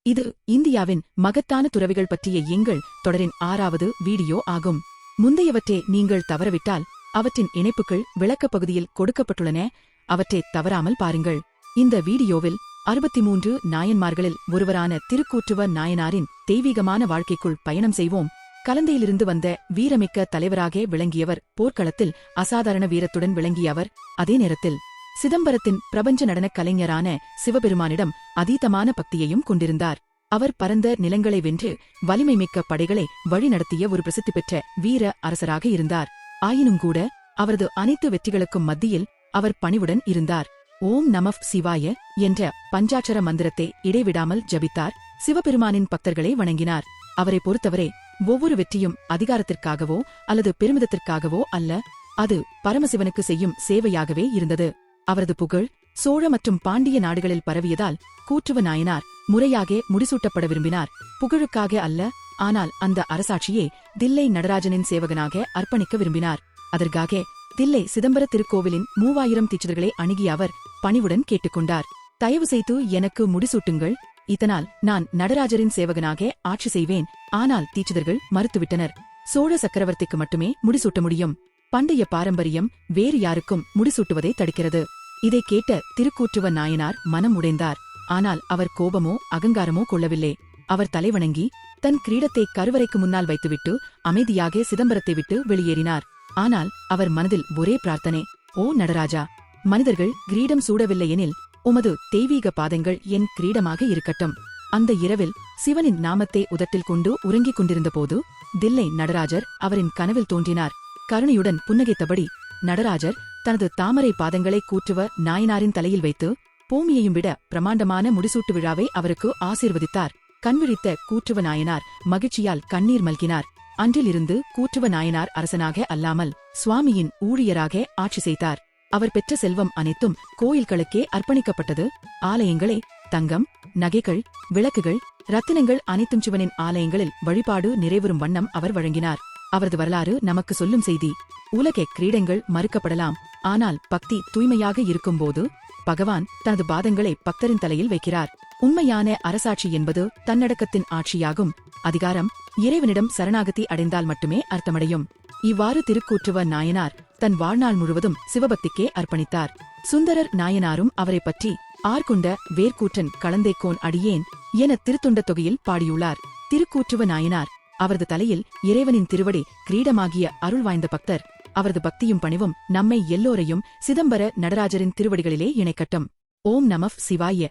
இது இந்தியாவின் மகத்தான துறவிகள் பற்றிய எங்கள் தொடரின் 6வது வீடியோ ஆகும். முந்தையவற்றை நீங்கள் தவறவிட்டால் அவற்றின் இணைப்புகள் விளக்கப் பகுதியில் கொடுக்கப்பட்டுள்ளன. அவற்றை தவறாமல் பாருங்கள். இந்த வீடியோவில் 63 நாயன்மார்களில் ஒருவரான திருக்கூற்றுவ நாயனாரின் தெய்வீகமான வாழ்க்கைக்குள் பயணம் செய்வோம். கலந்தையிலிருந்து வந்த வீரமிக்க தலைவராக விளங்கியவர், போர்க்களத்தில் அசாதாரண வீரத்துடன் விளங்கிய அவர், அதே நேரத்தில் சிதம்பரத்தின் பிரபஞ்ச நடனக் கலைஞரான சிவபெருமானிடம் அதீதமான பக்தியையும் கொண்டிருந்தார். அவர் பரந்த நிலங்களை வென்று வலிமை மிக்க படைகளை வழிநடத்திய ஒரு பிரசித்தி பெற்ற வீர அரசராக இருந்தார். ஆயினும்கூட அவரது அனைத்து வெற்றிகளுக்கும் மத்தியில் அவர் பணிவுடன் இருந்தார். ஓம் நமः சிவாய என்ற பஞ்சாட்சர மந்திரத்தை இடைவிடாமல் ஜபித்தார். சிவபெருமானின் பக்தர்களை வணங்கினார். அவரை பொறுத்தவரை ஒவ்வொரு வெற்றியும் அதிகாரத்திற்காகவோ அல்லது பெருமிதத்திற்காகவோ அல்ல, அது பரமசிவனுக்கு செய்யும் சேவையாகவே இருந்தது. அவரது புகழ் சோழ மற்றும் பாண்டிய நாடுகளில் பரவியதால் கூற்றுவ நாயனார் முறையாக முடிசூட்டப்பட விரும்பினார். புகழுக்காக அல்ல, ஆனால் அந்த அரசாட்சியே தில்லை நடராஜனின் சேவகனாக அர்ப்பணிக்க விரும்பினார். அதற்காக தில்லை சிதம்பர திருக்கோவிலின் 3000 தீட்சிதர்களை அணுகிய அவர் பணிவுடன் கேட்டுக்கொண்டார். தயவு செய்து எனக்கு முடிசூட்டுங்கள், இதனால் நான் நடராஜரின் சேவகனாக ஆட்சி செய்வேன். ஆனால் தீட்சிதர்கள் மறுத்துவிட்டனர். சோழ சக்கரவர்த்திக்கு மட்டுமே முடிசூட்ட முடியும். பண்டைய பாரம்பரியம் வேறு யாருக்கும் முடிசூட்டுவதை தடுக்கிறது. இதை கேட்ட திருக்கூற்றுவ நாயனார் மனம் உடைந்தார். ஆனால் அவர் கோபமோ அகங்காரமோ கொள்ளவில்லை. அவர் தலைவணங்கி தன் கிரீடத்தை கருவறைக்கு முன்னால் வைத்துவிட்டு அமைதியாக சிதம்பரத்தை விட்டு வெளியேறினார். ஆனால் அவர் மனதில் ஒரே பிரார்த்தனை, ஓ நடராஜா, மனிதர்கள் கிரீடம் சூடவில்லையெனில் உமது தெய்வீக பாதங்கள் என் கிரீடமாக இருக்கட்டும். அந்த இரவில் சிவனின் நாமத்தை உதட்டில் கொண்டு உறங்கிக் கொண்டிருந்தபோது தில்லை நடராஜர் அவரின் கனவில் தோன்றினார். கருணையுடன் புன்னகைத்தபடி நடராஜர் தனது தாமரை பாதங்களை கூற்றுவ நாயனாரின் தலையில் வைத்து பூமியையும் விட பிரமாண்டமான முடிசூட்டு விழாவை அவருக்கு ஆசீர்வதித்தார். கண்விழித்த கூற்றுவ நாயனார் மகிழ்ச்சியால் கண்ணீர் மல்கினார். அன்றிலிருந்து கூற்றுவ நாயனார் அரசனாக அல்லாமல் சுவாமியின் ஊழியராக ஆட்சி செய்தார். அவர் பெற்ற செல்வம் அனைத்தும் கோயில்களுக்கே அர்ப்பணிக்கப்பட்டது. ஆலயங்களை தங்கம், நகைகள், விளக்குகள், ரத்தினங்கள் அனைத்தும் சிவனின் ஆலயங்களில் வழிபாடு நிறைவேறும் வண்ணம் அவர் வழங்கினார். அவரது வரலாறு நமக்கு சொல்லும் செய்தி, உலக கிரீடங்கள் மறுக்கப்படலாம், ஆனால் பக்தி தூய்மையாக இருக்கும்போது பகவான் தனது பாதங்களை பக்தரின் தலையில் வைக்கிறார். உண்மையான அரசாட்சி என்பது தன்னடக்கத்தின் ஆட்சியாகும். அதிகாரம் இறைவனிடம் சரணாகதி அடைந்தால் மட்டுமே அர்த்தமடையும். இவ்வாறு திருக்கூற்றுவ நாயனார் தன் வாழ்நாள் முழுவதும் சிவபக்திக்கே அர்ப்பணித்தார். சுந்தரர் நாயனாரும் அவரை பற்றி ஆர்கொண்ட வேர்க்கூற்றன் கலந்தைக்கோன் அடியேன் என திருத்தொண்ட தொகையில் பாடியுள்ளார். திருக்கூற்றுவ நாயனார் அவரது தலையில் இறைவனின் திருவடி கிரீடமாகிய அருள் வாய்ந்த பக்தர். அவரது பக்தியும் பணிவும் நம்மை எல்லோரையும் சிதம்பர நடராஜரின் திருவடிகளிலே இணைக்கட்டும். ஓம் நமः சிவாய.